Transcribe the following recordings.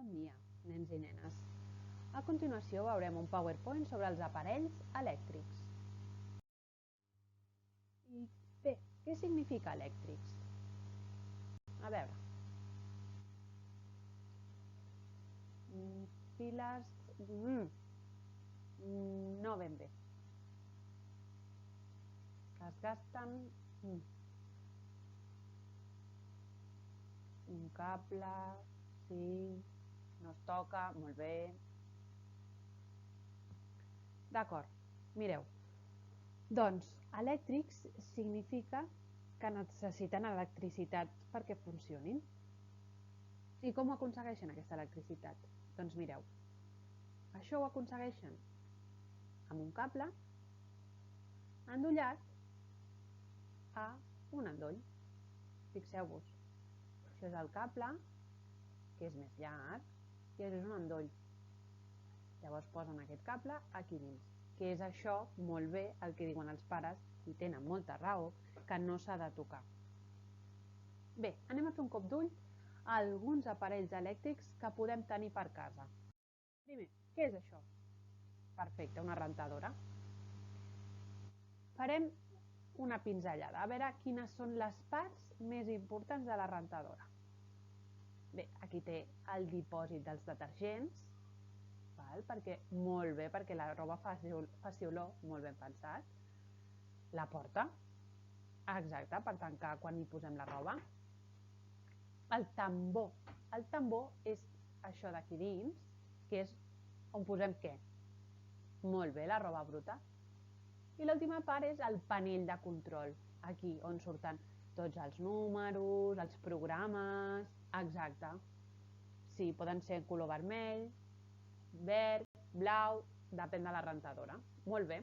Bon dia, nens i nenes. A continuació veurem un PowerPoint sobre els aparells elèctrics. I bé, què significa elèctrics? A veure. Piles... No ben bé. Que es gasten... Un cable... Sí... No es toca... Molt bé. D'acord, mireu. Doncs, elèctrics significa que necessiten electricitat perquè funcionin. I com aconsegueixen aquesta electricitat? Doncs mireu, això ho aconsegueixen amb un cable endollat a un endoll. Fixeu-vos, això és el cable, que és més llarg, i això és un endoll. Llavors posen aquest cable aquí dins, que és això, molt bé, el que diuen els pares, i tenen molta raó, que no s'ha de tocar. Bé, anem a fer un cop d'ull a alguns aparells elèctrics que podem tenir per casa. Primer, què és això? Perfecte, una rentadora. Farem una pinzellada, a veure quines són les parts més importants de la rentadora. Bé, aquí té el dipòsit dels detergents, perquè molt bé, perquè la roba faci olor, molt ben pensat. La porta, exacte, per tancar quan hi posem la roba. El tambor és això d'aquí dins, que és on posem què? Molt bé, la roba bruta. I l'última part és el panell de control, aquí on surten tots els números, els programes, exacte. Sí, poden ser en color vermell, verd, blau, depèn de la rentadora. Molt bé,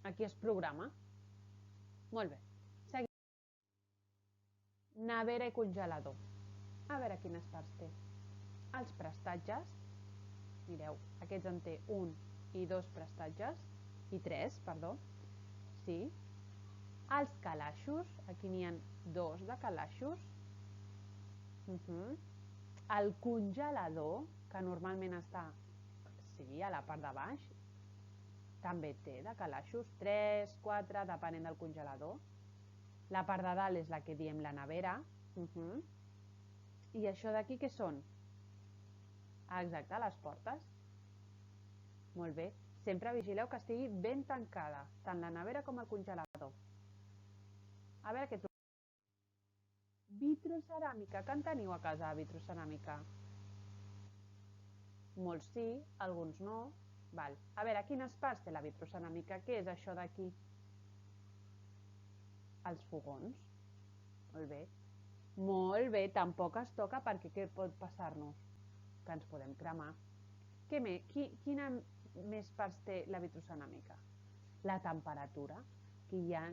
aquí es programa. Molt bé. Seguim. Nevera i congelador. A veure quines parts té. Els prestatges, mireu, aquests en té un i dos prestatges, i tres, perdó, sí. Els calaixos, aquí n'hi ha dos de calaixos. El congelador, que normalment està, sí, a la part de baix, també té de calaixos, 3, 4, depenent del congelador. La part de dalt és la que diem la nevera. I això d'aquí què són? Exacte, les portes. Molt bé. Sempre vigileu que estigui ben tancada, tant la nevera com el congelador. A veure què trobem. Vitroceràmica. Que en teniu a casa, vitroceràmica? Molts sí, alguns no. Val. A veure, quines parts té la vitroceràmica? Què és això d'aquí? Els fogons. Molt bé. Molt bé, tampoc es toca perquè què pot passar-nos? Que ens podem cremar. Quina més parts té la vitroceràmica? La temperatura. Aquí hi ha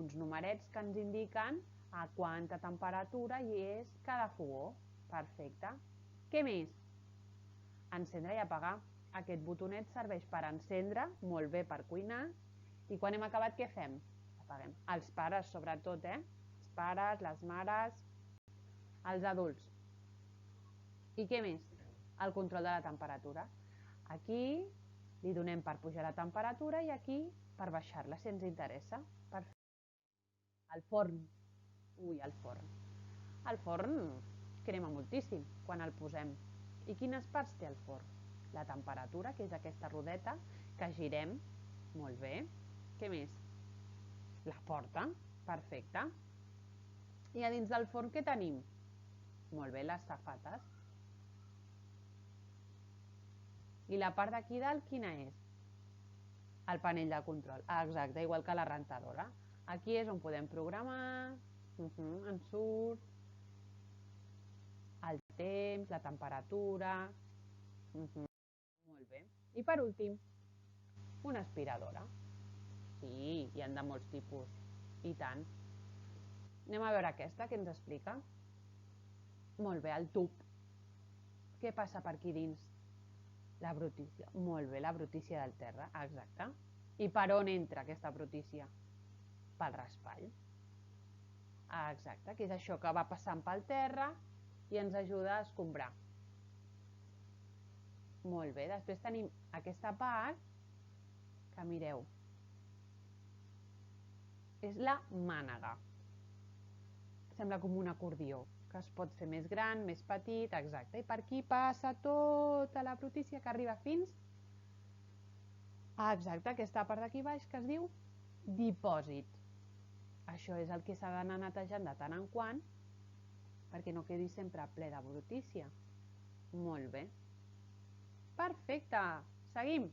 uns numerets que ens indiquen a quanta temperatura hi és cada fogó. Perfecte. Què més? Encendre i apagar. Aquest botonet serveix per encendre, molt bé per cuinar, i quan hem acabat què fem? Apaguem. Els pares sobretot, Els pares, les mares, els adults. I què més? El control de la temperatura. Aquí li donem per pujar la temperatura i aquí per baixar-la, si ens interessa. El forn. Ui, el forn. El forn crema moltíssim quan el posem. I quines parts té el forn? La temperatura, que és aquesta rodeta, que girem. Molt bé. Què més? La porta. Perfecte. I a dins del forn què tenim? Molt bé, les safates. I la part d'aquí dalt quina és? El panell de control. Exacte, igual que la rentadora. Aquí és on podem programar, en surt, el temps, la temperatura. Molt bé. I per últim, una aspiradora. Sí, hi han de molts tipus. I tant. Anem a veure aquesta, que ens explica. Molt bé, el tub. Què passa per aquí dins? La brutícia. Molt bé, la brutícia del terra. Exacte. I per on entra aquesta brutícia? Pel raspall. Exacte, que és això que va passant pel terra i ens ajuda a escombrar. Molt bé, després tenim aquesta part que mireu. És la mànega. Sembla com un acordió, que es pot fer més gran, més petit, exacte. I per aquí passa tota la brutícia que arriba fins a exacte aquesta part d'aquí baix que es diu dipòsit. Això és el que s'ha d'anar netejant de tant en quant perquè no quedi sempre ple de brutícia. Molt bé. Perfecte. Seguim.